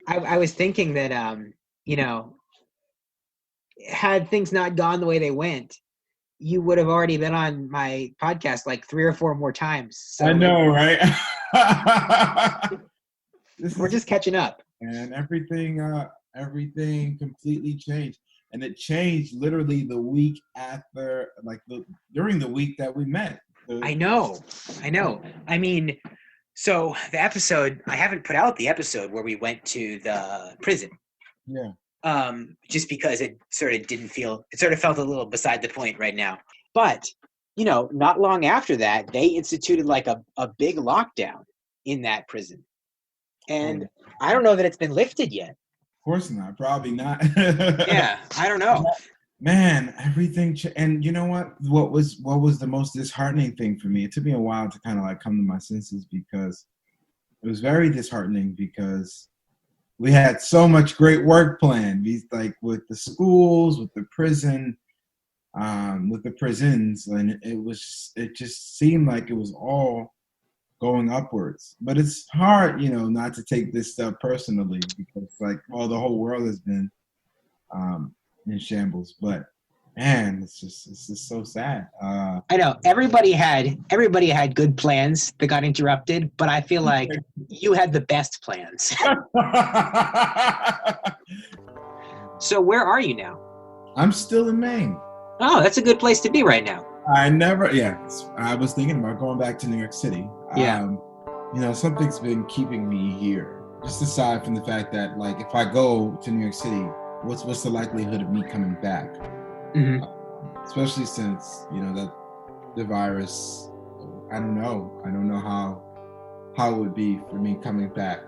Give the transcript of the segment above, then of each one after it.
I was thinking that you know, had things not gone the way they went, you would have already been on my podcast like 3 or 4 more times. I So know, right? This we're is just catching up. and everything completely changed, and it changed literally the week after, like during the week that we met. I know. I mean, so the episode, I haven't put out the episode where we went to the prison. Yeah. Just because it sort of felt a little beside the point right now. But, not long after that, they instituted like a big lockdown in that prison. And I don't know that it's been lifted yet. Of course not. Probably not. Yeah, I don't know. Man, everything and you know what was the most disheartening thing for me? It took me a while to kind of like come to my senses, because it was very disheartening, because we had so much great work planned. Like with the schools, with the prison, with the prisons, and it just seemed like it was all going upwards. But it's hard, not to take this stuff personally, because like, the whole world has been in shambles. But man, it's just so sad. I know everybody had good plans that got interrupted, but I feel like you had the best plans. So where are you now? I'm still in Maine. Oh, that's a good place to be right now. I was thinking about going back to New York City. Yeah. Something's been keeping me here. Just aside from the fact that, like, if I go to New York City, what's the likelihood of me coming back? Mm-hmm. Especially since, that the virus, I don't know how it would be for me coming back.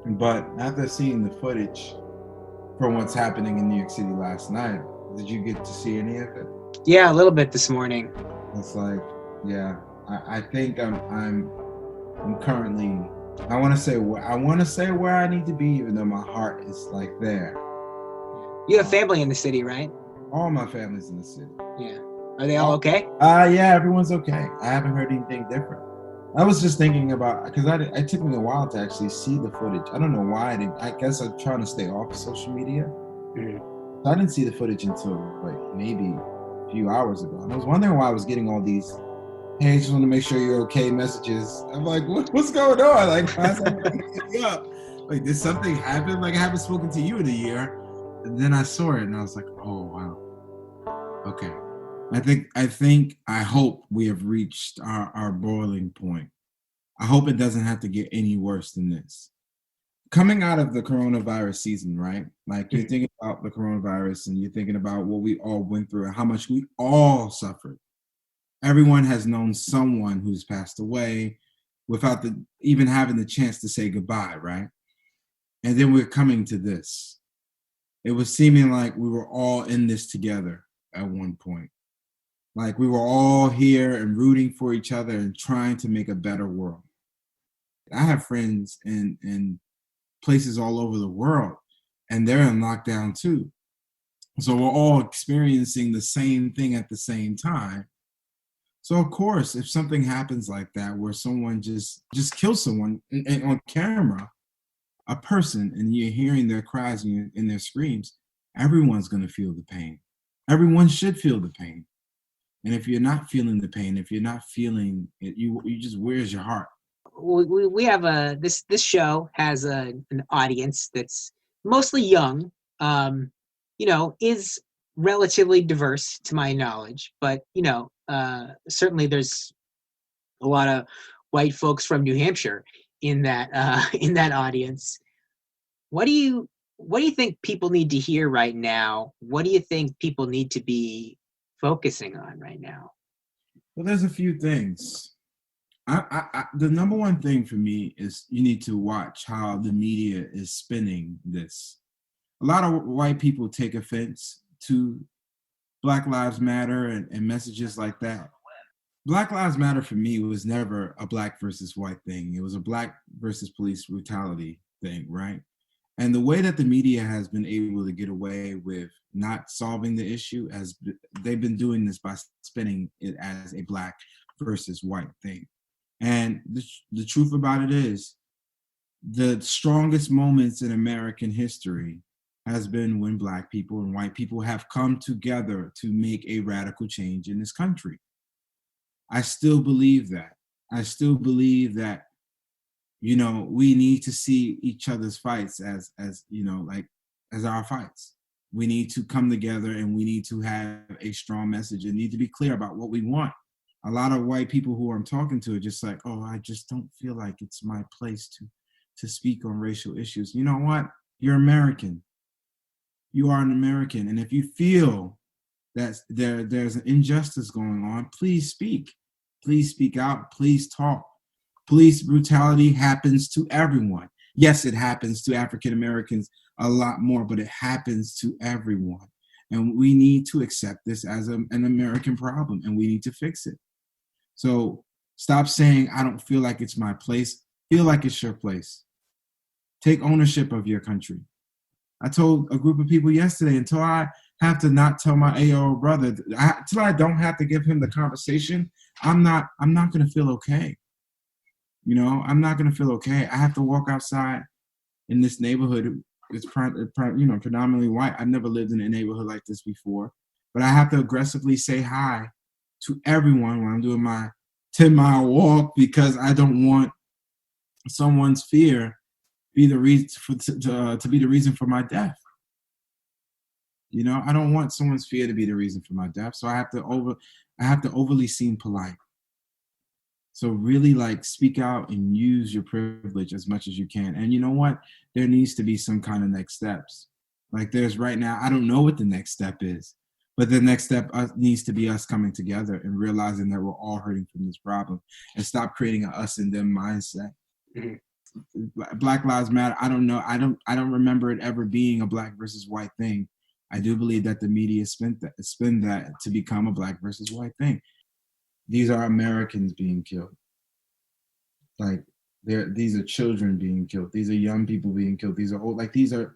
But after seeing the footage from what's happening in New York City last night, did you get to see any of it? Yeah, a little bit this morning. It's like, yeah, I think I'm currently, I want to say where I need to be, even though my heart is like there. You have family in the city, right? All my family's in the city. Yeah. Are they all okay? Yeah, everyone's okay. I haven't heard anything different. I was just thinking about, because it took me a while to actually see the footage. I don't know why. I guess I'm trying to stay off of social media. Mm-hmm. So I didn't see the footage until like maybe a few hours ago. And I was wondering why I was getting all these, hey, just want to make sure you're okay messages. I'm like, what's going on? Like, why somebody hit me up? Like, did something happen? Like, I haven't spoken to you in a year. And then I saw it and I was like, oh, wow. Okay. I hope we have reached our boiling point. I hope it doesn't have to get any worse than this. Coming out of the coronavirus season, right? Like, you're thinking about the coronavirus and you're thinking about what we all went through and how much we all suffered. Everyone has known someone who's passed away without even having the chance to say goodbye, right? And then we're coming to this. It was seeming like we were all in this together at one point. Like, we were all here and rooting for each other and trying to make a better world. I have friends in places all over the world, and they're in lockdown too. So we're all experiencing the same thing at the same time. So of course, if something happens like that, where someone just kills someone and on camera, a person, and you're hearing their cries and their screams, everyone's going to feel the pain. Everyone should feel the pain. And if you're not feeling the pain, if you're not feeling it, you just, where's your heart? We have this show has an audience that's mostly young, is relatively diverse to my knowledge, but certainly there's a lot of white folks from New Hampshire in that audience. What do you think people need to hear right now? What do you think people need to be focusing on right now? Well, there's a few things. The number one thing for me is you need to watch how the media is spinning this. A lot of white people take offense to Black Lives Matter and messages like that. Black Lives Matter for me was never a black versus white thing. It was a black versus police brutality thing, right? And the way that the media has been able to get away with not solving the issue, as they've been doing this by spinning it as a black versus white thing. And the truth about it is, the strongest moments in American history has been when Black people and white people have come together to make a radical change in this country. I still believe that. I still believe that, you know, we need to see each other's fights as you know, like as our fights. We need to come together and we need to have a strong message and need to be clear about what we want. A lot of white people who I'm talking to are just like, oh, I just don't feel like it's my place to speak on racial issues. You know what? You're American. You are an American. And if you feel that there's an injustice going on, please speak. Please speak out. Please talk. Police brutality happens to everyone. Yes, it happens to African Americans a lot more, but it happens to everyone. And we need to accept this as an American problem, and we need to fix it. So stop saying, I don't feel like it's my place. Feel like it's your place. Take ownership of your country. I told a group of people yesterday, until I have to not tell my 8-year-old brother, until I don't have to give him the conversation, I'm not going to feel okay. You know, I'm not going to feel okay. I have to walk outside in this neighborhood. It's predominantly white. I've never lived in a neighborhood like this before, but I have to aggressively say hi to everyone when I'm doing my 10-mile walk, because I don't want someone's fear be the reason to be the reason for my death. You know, I don't want someone's fear to be the reason for my death. So I have to overly seem polite. So really, like, speak out and use your privilege as much as you can. And you know what? There needs to be some kind of next steps. Like there's right now, I don't know what the next step is, but the next step needs to be us coming together and realizing that we're all hurting from this problem, and stop creating an us and them mindset. Mm-hmm. Black Lives Matter. I don't know. I don't remember it ever being a black versus white thing. I do believe that the media spin that to become a black versus white thing. These are Americans being killed. Like these are children being killed. These are young people being killed. These are old. Like these are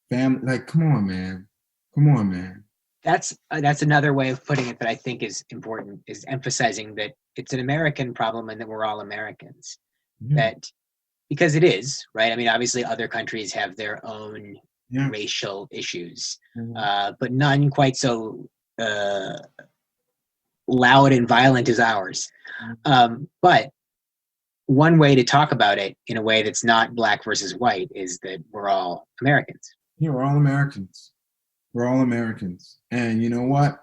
family. Like come on, man. Come on, man. That's another way of putting it that I think is important, is emphasizing that it's an American problem and that we're all Americans. Mm-hmm. That because it is, right? I mean, obviously other countries have their own racial issues, but none quite so loud and violent as ours. But one way to talk about it in a way that's not black versus white is that we're all Americans. Yeah, we're all Americans. We're all Americans. And you know what?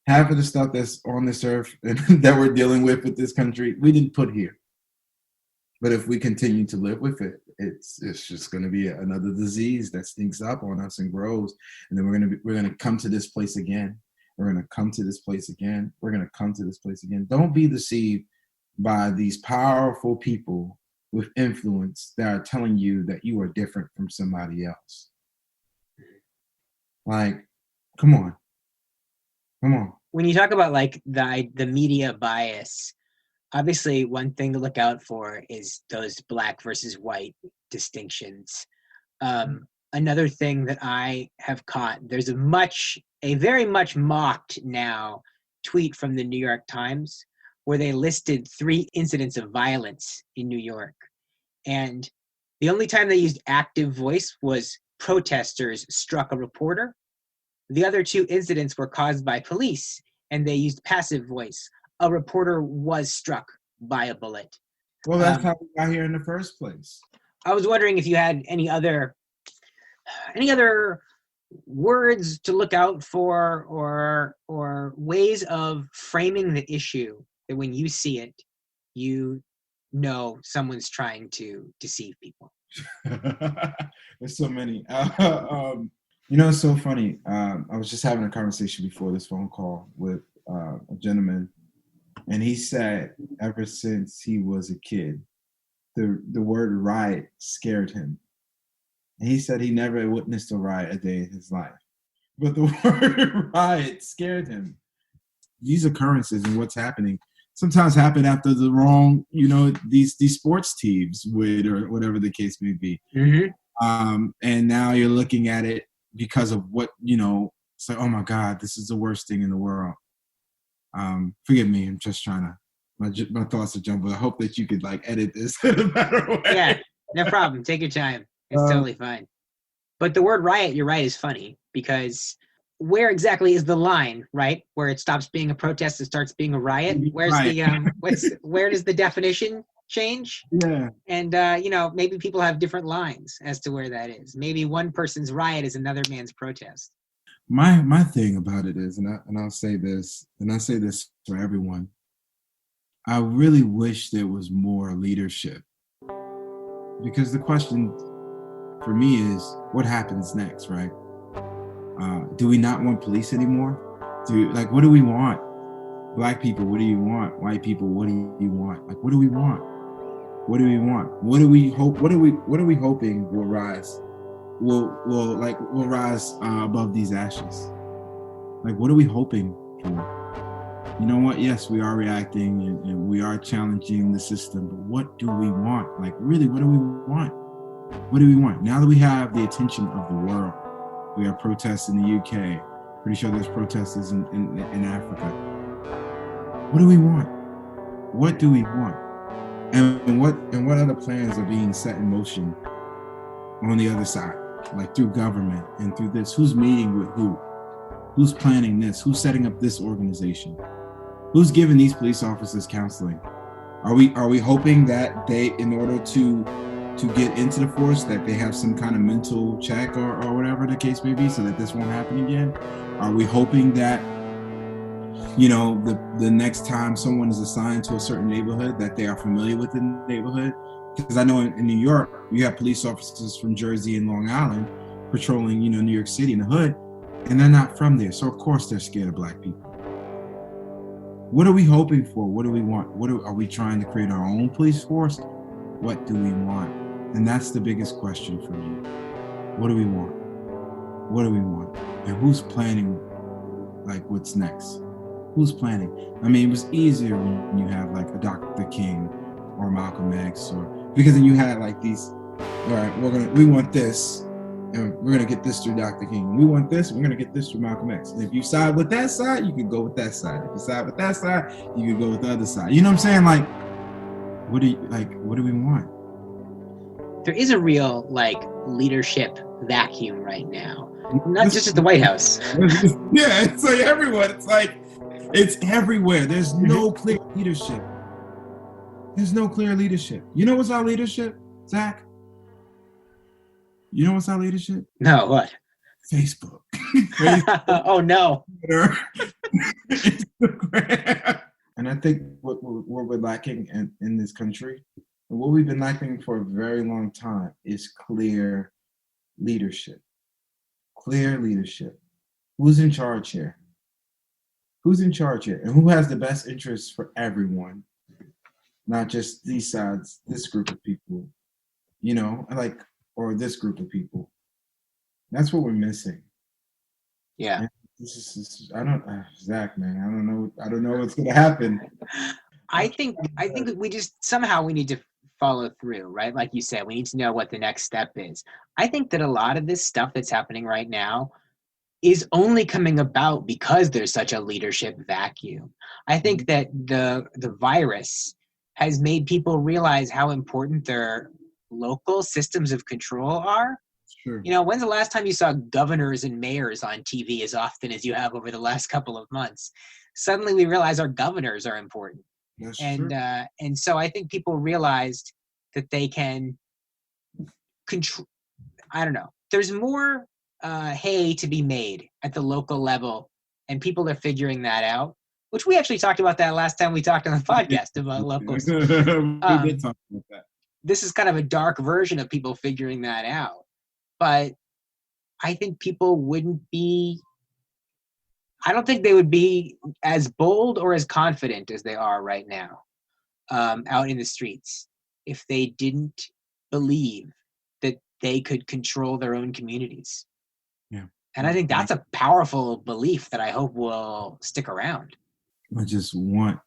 Half of the stuff that's on this earth that we're dealing with this country, we didn't put here. But if we continue to live with it, it's just going to be another disease that sneaks up on us and grows. And then we're going to come to this place again. We're going to come to this place again. We're going to come to this place again. Don't be deceived by these powerful people with influence that are telling you that you are different from somebody else. Like, come on. Come on. When you talk about like the media bias, obviously one thing to look out for is those black versus white distinctions. Another thing that I have caught, there's a very much mocked now tweet from the New York Times where they listed 3 incidents of violence in New York. And the only time they used active voice was protesters struck a reporter. The other 2 incidents were caused by police, and they used passive voice. A reporter was struck by a bullet. Well, that's how we got here in the first place. I was wondering if you had any other words to look out for, or ways of framing the issue that when you see it, you know someone's trying to deceive people. There's so many. You know, it's so funny. I was just having a conversation before this phone call with a gentleman, and he said ever since he was a kid, the word riot scared him. And he said he never witnessed a riot a day in his life, but the word riot scared him. These occurrences and what's happening sometimes happen after the wrong, you know, these sports teams would, or whatever the case may be. Mm-hmm. And now you're looking at it because of what, you know, it's like, oh my God, this is the worst thing in the world. Forgive me, I'm just trying to, my thoughts are jumbled. I hope that you could like edit this in a better way. Yeah, No problem. Take your time. It's Uh, totally fine. But the word riot, you're right, is funny because where exactly is the line, right? Where it stops being a protest and starts being a riot? Where's right. the where does the definition change? Yeah. And maybe people have different lines as to where that is. Maybe one person's riot is another man's protest. My thing about it is, I'll say this, and I say this for everyone. I really wish there was more leadership, because the question for me is, what happens next, right? Do we not want police anymore? What do we want? Black people, what do you want? White people, what do you want? Like, what do we want? What do we want? What do we hope? What are we hoping will rise? Will rise above these ashes? Like, what are we hoping for? You know what? Yes, we are reacting and we are challenging the system, but what do we want? Like, really, what do we want? What do we want? Now that we have the attention of the world, we have protests in the UK. Pretty sure there's protesters in Africa. What do we want? What do we want? And what other plans are being set in motion on the other side? Like, through government and through this. Who's meeting with who? Who's planning this? Who's setting up this organization? Who's giving these police officers counseling? Are we hoping that they, in order to get into the force, that they have some kind of mental check or whatever the case may be, so that this won't happen again? Are we hoping that, the next time someone is assigned to a certain neighborhood, that they are familiar with the neighborhood? Because I know in New York, you have police officers from Jersey and Long Island patrolling, New York City in the hood, and they're not from there. So of course they're scared of Black people. What are we hoping for? What do we want? Are we trying to create our own police force? What do we want? And that's the biggest question for me. What do we want? What do we want? And who's planning, like, what's next? Who's planning? I mean, it was easier when you have like a Dr. King or Malcolm X, because then you had like these, all right, we want this, and we're gonna get this through Dr. King. We want this, we're gonna get this through Malcolm X. And if you side with that side, you could go with that side. If you side with that side, you could go with the other side. You know what I'm saying? Like, what do we want? There is a real leadership vacuum right now, not just at the White House. Yeah, it's like everyone. It's everywhere. There's no clear leadership. There's no clear leadership. You know what's our leadership, Zach? You know what's our leadership? No, what? Facebook. Oh no. Instagram. And I think what we're lacking in this country, and what we've been lacking for a very long time, is clear leadership. Clear leadership. Who's in charge here? Who's in charge here? And who has the best interests for everyone? Not just these sides, this group of people, or this group of people. That's what we're missing. Yeah. And Zach, man, I don't know what's going to happen. I think we just somehow we need to follow through, right? Like you said, we need to know what the next step is. I think that a lot of this stuff that's happening right now is only coming about because there's such a leadership vacuum. I think that the virus has made people realize how important their local systems of control are. Sure. When's the last time you saw governors and mayors on TV as often as you have over the last couple of months? Suddenly we realize our governors are important. That's and true. And so I think people realized that they can control. I don't know. There's more hay to be made at the local level, and people are figuring that out. Which we actually talked about that last time we talked on the podcast about locals. We did talk about that. This is kind of a dark version of people figuring that out, but I think people wouldn't be. I don't think they would be as bold or as confident as they are right now out in the streets if they didn't believe that they could control their own communities. Yeah. And I think that's a powerful belief that I hope will stick around. I just want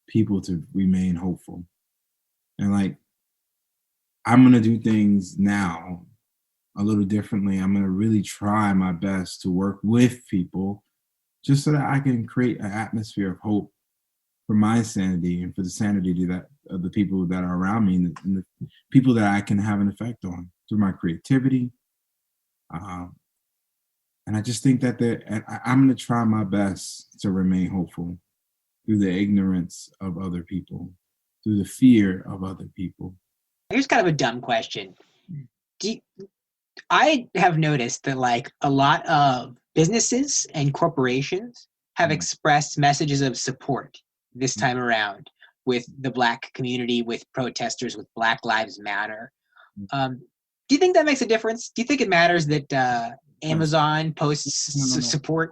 people to remain hopeful. And I'm going to do things now a little differently. I'm going to really try my best to work with people just so that I can create an atmosphere of hope for my sanity and for the sanity that of the people that are around me and the people that I can have an effect on through my creativity. And I just think that I'm going to try my best to remain hopeful through the ignorance of other people, through the fear of other people. Here's kind of a dumb question. I have noticed that like a lot of businesses and corporations have expressed messages of support this time around with the Black community, with protesters, with Black Lives Matter. Do you think that makes a difference? Do you think it matters that Amazon posts No. support?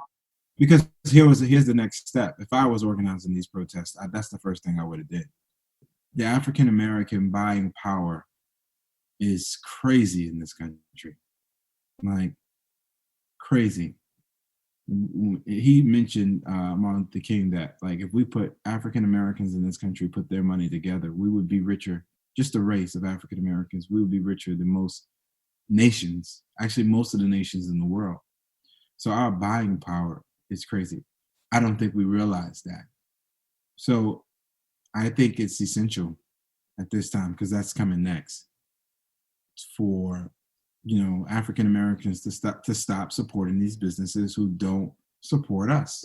Because here's the next step. If I was organizing these protests, that's the first thing I would have did. The African American buying power is crazy in this country, like crazy. He mentioned Martin Luther King that like if we put African Americans in this country, put their money together, we would be richer. Just a race of African Americans, we would be richer than most nations. Actually, most of the nations in the world. So our buying power is crazy. I don't think we realize that. So I think it's essential at this time because that's coming next for African Americans to stop supporting these businesses who don't support us.